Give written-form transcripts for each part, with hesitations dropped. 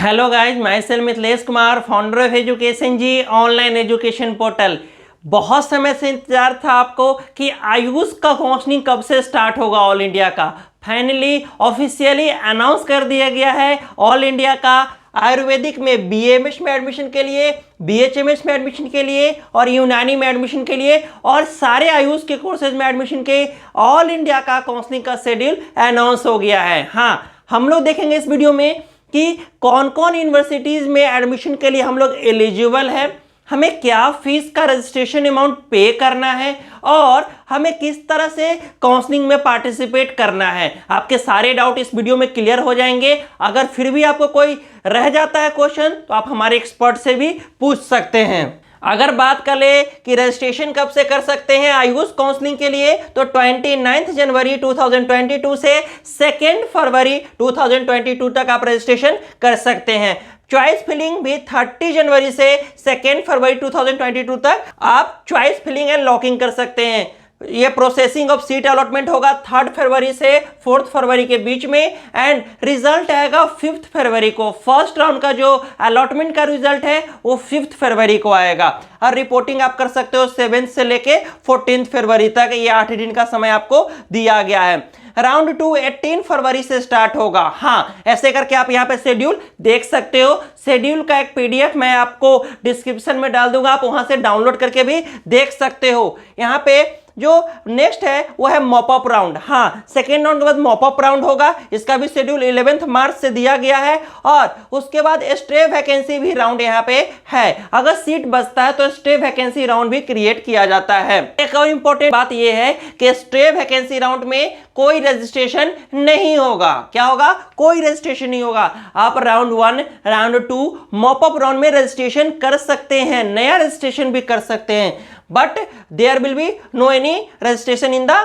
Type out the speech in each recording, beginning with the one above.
Hello guys, my self Mithilesh Kumar, founder of education G online education portal. बहुत समय से इंतजार था आपको कि आयुष का काउंसलिंग कब से स्टार्ट होगा ऑल इंडिया का। फाइनली ऑफिशियली अनाउंस कर दिया गया है ऑल इंडिया का। आयुर्वेदिक में बीएमएस में एडमिशन के लिए, बीएचएमएस में एडमिशन के लिए और यूनानी में एडमिशन के लिए और सारे आयुष के कोर्सेज में एडमिशन के ऑल इंडिया का काउंसलिंग का शेड्यूल अनाउंस हो गया है। हाँ, हम लोग देखेंगे इस वीडियो में कि कौन कौन यूनिवर्सिटीज़ में एडमिशन के लिए हम लोग एलिजिबल है, हमें क्या फीस का रजिस्ट्रेशन अमाउंट पे करना है और हमें किस तरह से काउंसलिंग में पार्टिसिपेट करना है। आपके सारे डाउट इस वीडियो में क्लियर हो जाएंगे। अगर फिर भी आपको कोई रह जाता है क्वेश्चन तो आप हमारे एक्सपर्ट से भी पूछ सकते हैं। अगर बात कर ले कि रजिस्ट्रेशन कब से कर सकते हैं आयुष काउंसलिंग के लिए, तो 29 जनवरी 2022 से 2 फरवरी 2022 तक आप रजिस्ट्रेशन कर सकते हैं। चॉइस फिलिंग भी 30 जनवरी से 2 फरवरी 2022 तक आप चॉइस फिलिंग एंड लॉकिंग कर सकते हैं। ये प्रोसेसिंग ऑफ सीट अलॉटमेंट होगा 3 फरवरी से 4 फरवरी के बीच में एंड रिजल्ट आएगा 5 फरवरी को। फर्स्ट राउंड का जो अलॉटमेंट का रिजल्ट है वो 5 फरवरी को आएगा और रिपोर्टिंग आप कर सकते हो 7 से लेके 14 फरवरी तक। ये 8 दिन का समय आपको दिया गया है। राउंड 2 18 फरवरी से स्टार्ट होगा। हाँ, ऐसे करके आप यहाँ पे शेड्यूल देख सकते हो। शेड्यूल का एक पीडीएफ मैं आपको डिस्क्रिप्शन में डाल दूंगा, आप वहां से डाउनलोड करके भी देख सकते हो। यहाँ पे जो नेक्स्ट है वो है मॉपअप राउंड। हाँ, सेकेंड राउंड के बाद मॉपअप राउंड होगा। इसका भी शेड्यूल 11 मार्च से दिया गया है और उसके बाद स्टे वैकेंसी भी राउंड यहाँ पे है। अगर सीट बचता है तो स्टे वैकेंसी राउंड भी क्रिएट किया जाता है। एक और इंपॉर्टेंट बात यह है कि स्टे वैकेंसी राउंड में कोई रजिस्ट्रेशन नहीं होगा। क्या होगा? कोई रजिस्ट्रेशन नहीं होगा। आप राउंड 1, राउंड 2 मॉपअप राउंड में रजिस्ट्रेशन कर सकते हैं, नया रजिस्ट्रेशन भी कर सकते हैं, but there will be no any registration in the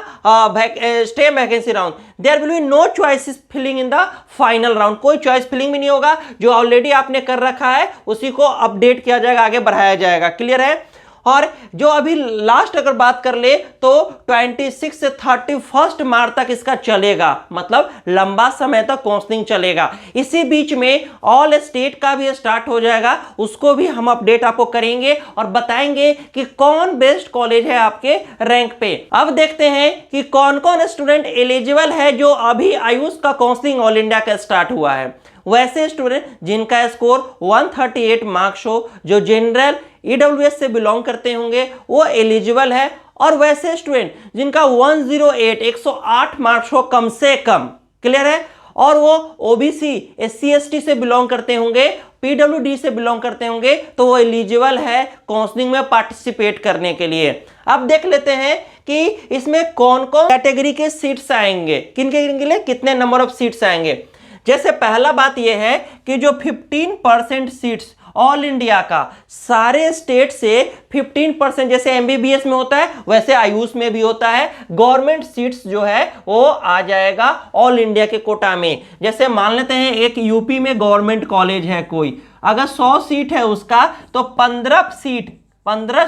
stay vacancy round. There will be no choices filling in the final round. कोई चॉइस फिलिंग भी नहीं होगा। जो ऑलरेडी आपने कर रखा है उसी को अपडेट किया जाएगा, आगे बढ़ाया जाएगा। क्लियर है? और जो अभी लास्ट अगर बात कर ले तो 26 से 31 मार्च तक इसका चलेगा, मतलब लंबा समय तक काउंसलिंग चलेगा। इसी बीच में ऑल स्टेट का भी स्टार्ट हो जाएगा, उसको भी हम अपडेट आपको करेंगे और बताएंगे कि कौन बेस्ट कॉलेज है आपके रैंक पे। अब देखते हैं कि कौन कौन स्टूडेंट एलिजिबल है जो अभी आयुष का काउंसलिंग ऑल इंडिया का स्टार्ट हुआ है। वैसे स्टूडेंट जिनका स्कोर 138 मार्क्स हो, जो जनरल ईडब्ल्यूएस से बिलोंग करते होंगे वो एलिजिबल है। और वैसे स्टूडेंट जिनका 108 मार्क्स हो कम से कम, क्लियर है, और वो ओबीसी एससी एसटी से बिलोंग करते होंगे, पीडब्ल्यूडी से बिलोंग करते होंगे, तो वो एलिजिबल है काउंसलिंग में पार्टिसिपेट करने के लिए। अब देख लेते हैं कि इसमें कौन कौन कैटेगरी के सीट्स आएंगे, किन के लिए कितने नंबर ऑफ सीट्स आएंगे। जैसे पहला बात यह है कि जो 15% सीट्स ऑल इंडिया का सारे स्टेट से 15%, जैसे एमबीबीएस में होता है वैसे आयुष में भी होता है, गवर्नमेंट सीट्स जो है वो आ जाएगा ऑल इंडिया के कोटा में। जैसे मान लेते हैं एक यूपी में गवर्नमेंट कॉलेज है कोई, अगर 100 सीट है उसका तो 15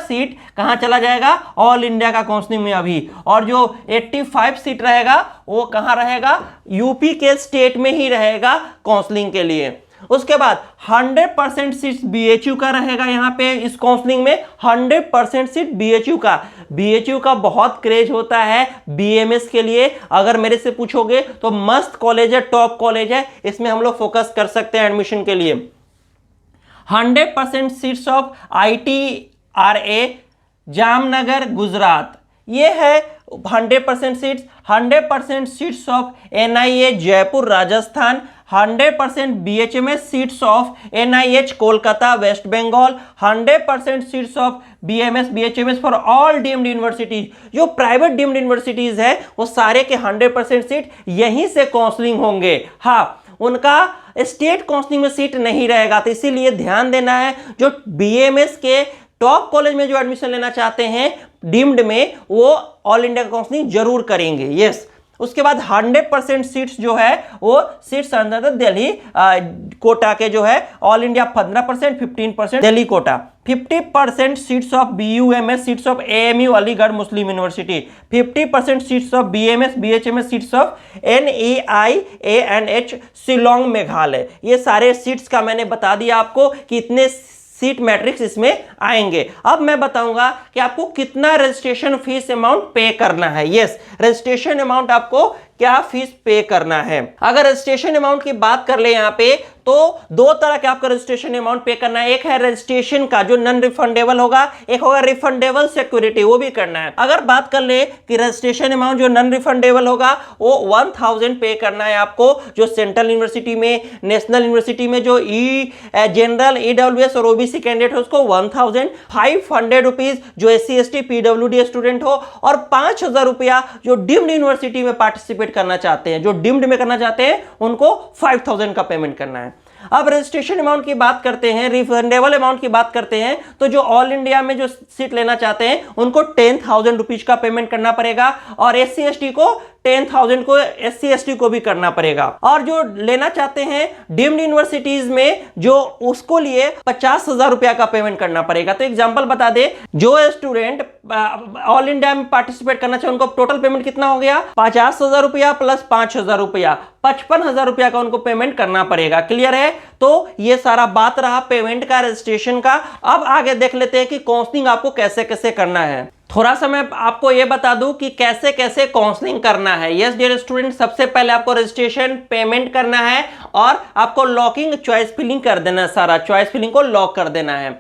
सीट कहां चला जाएगा? ऑल इंडिया का काउंसलिंग में अभी। और जो 85 सीट रहेगा वो कहां रहेगा? यूपी के स्टेट में ही रहेगा काउंसलिंग के लिए। उसके बाद 100% सीट बीएचयू का रहेगा। यहाँ पे इस काउंसलिंग में 100% सीट बीएचयू का बहुत क्रेज होता है बीएमएस के लिए। अगर मेरे से पूछोगे तो मस्त कॉलेज है, टॉप कॉलेज है, इसमें हम लोग फोकस कर सकते हैं एडमिशन के लिए। 100% seats of ITRA Jamnagar Gujarat, ये है 100% seats. 100% seats of NIA Jaipur Rajasthan, 100% BHMS seats of NIH Kolkata West Bengal, 100% seats of BMS BHMS for all deemed universities. जो प्राइवेट डीम्ड यूनिवर्सिटीज है वो सारे के 100% सीट यहीं से काउंसलिंग होंगे। हाँ, उनका स्टेट काउंसलिंग में सीट नहीं रहेगा, तो इसीलिए ध्यान देना है। जो BMS के टॉप कॉलेज में जो एडमिशन लेना चाहते हैं डीम्ड में, वो ऑल इंडिया का काउंसलिंग जरूर करेंगे। यस, उसके बाद 100% सीट्स जो है वो सीट्स अंडर दिल्ली कोटा के जो है all India 15%, 15% Delhi quota, 50% seats of BUMS seats of AMU Aligarh Muslim university, 50% seats of BMS BHMS seats of NEIANH Shillong Meghalaya. ये सारे सीट्स का मैंने बता दिया आपको कि इतने सीट मैट्रिक्स इसमें आएंगे। अब मैं बताऊंगा कि आपको कितना रजिस्ट्रेशन फीस अमाउंट पे करना है। यस, रजिस्ट्रेशन अमाउंट आपको क्या फीस पे करना है। अगर रजिस्ट्रेशन अमाउंट की बात कर ले यहाँ पे तो दो तरह के आपका रजिस्ट्रेशन अमाउंट पे करना है। एक है रजिस्ट्रेशन का जो नॉन रिफंडेबल होगा, एक होगा रिफंडेबल सिक्योरिटी, वो भी करना है। अगर बात कर ले कि रजिस्ट्रेशन अमाउंट जो नॉन रिफंडेबल होगा वो 1000 पे करना है आपको, जो सेंट्रल यूनिवर्सिटी में, नेशनल यूनिवर्सिटी में जो जनरल EWS और OBC कैंडिडेट हो उसको 1000, 500 रुपीज जो SC ST PWD स्टूडेंट हो, और 5000 रुपया जो डीम्ड यूनिवर्सिटी में पार्टिसिपेट करना चाहते हैं, जो डीम्ड में करना चाहते हैं उनको 5000 का पेमेंट करना है। अब रजिस्ट्रेशन अमाउंट की बात करते हैं, रिफंडेबल अमाउंट की बात करते हैं, तो जो ऑल इंडिया में जो सीट लेना चाहते हैं उनको 10,000 रुपीज का पेमेंट करना पड़ेगा, और SC ST को 10,000 को SC ST को भी करना पड़ेगा। और जो लेना चाहते हैं डीम्ड यूनिवर्सिटीज में जो उसको लिए 50,000 रुपया का पेमेंट करना पड़ेगा। तो एग्जांपल बता दे, जो स्टूडेंट ऑल इंडिया में पार्टिसिपेट करना चाहे उनको टोटल पेमेंट कितना हो गया, 50,000 रुपया प्लस 5,000 रुपया, 55,000 रुपया का उनको पेमेंट करना पड़ेगा। क्लियर है? तो ये सारा बात रहा पेमेंट का, रजिस्ट्रेशन का। अब आगे देख लेते हैं कि काउंसलिंग आपको कैसे कैसे करना है। थोड़ा सा मैं आपको ये बता दूं कि कैसे कैसे काउंसलिंग करना है। यस डियर स्टूडेंट, सबसे पहले आपको रजिस्ट्रेशन पेमेंट करना है और आपको लॉकिंग चॉइस फिलिंग कर देना है, सारा चॉइस फिलिंग को लॉक कर देना है।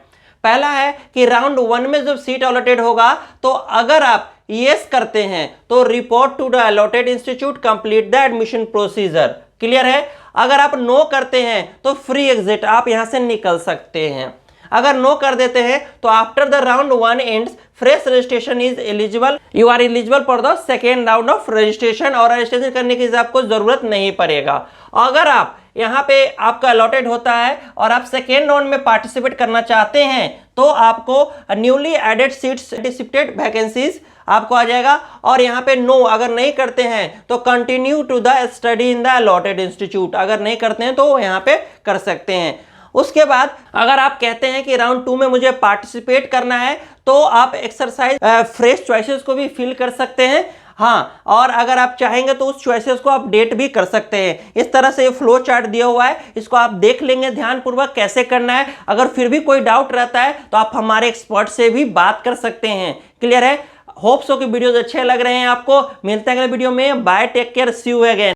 पहला है कि राउंड 1 में जब सीट अलॉटेड होगा तो अगर आप यस करते हैं तो report to the allotted institute, complete the admission procedure. Clear है? अगर आप नो करते हैं तो फ्री एग्जिट, आप यहां से निकल सकते हैं। अगर नो कर देते हैं तो after the round 1 ends fresh registration is eligible, you are eligible for the second round of registration, और रजिस्ट्रेशन करने की आपको जरूरत नहीं पड़ेगा। अगर आप यहाँ पे आपका अलॉटेड होता है और आप सेकेंड राउंड में पार्टिसिपेट करना चाहते हैं तो आपको newly added seats anticipated vacancies आपको आ जाएगा, और यहाँ पे नो अगर नहीं करते हैं तो continue to the study in the allotted institute, अगर नहीं करते हैं तो यहाँ पे कर सकते हैं। उसके बाद अगर आप कहते हैं कि राउंड 2 में मुझे पार्टिसिपेट करना है तो आप एक्सरसाइज फ्रेश चॉइसेस को भी फिल कर सकते हैं। हाँ, और अगर आप चाहेंगे तो उस चॉइसेस को अपडेट भी कर सकते हैं। इस तरह से ये फ्लो चार्ट दिया हुआ है, इसको आप देख लेंगे ध्यानपूर्वक कैसे करना है। अगर फिर भी कोई डाउट रहता है तो आप हमारे एक्सपर्ट से भी बात कर सकते हैं। क्लियर है? होप सो कि वीडियोस अच्छे लग रहे हैं आपको। मिलते हैं अगले वीडियो में। Bye, take care, see you again.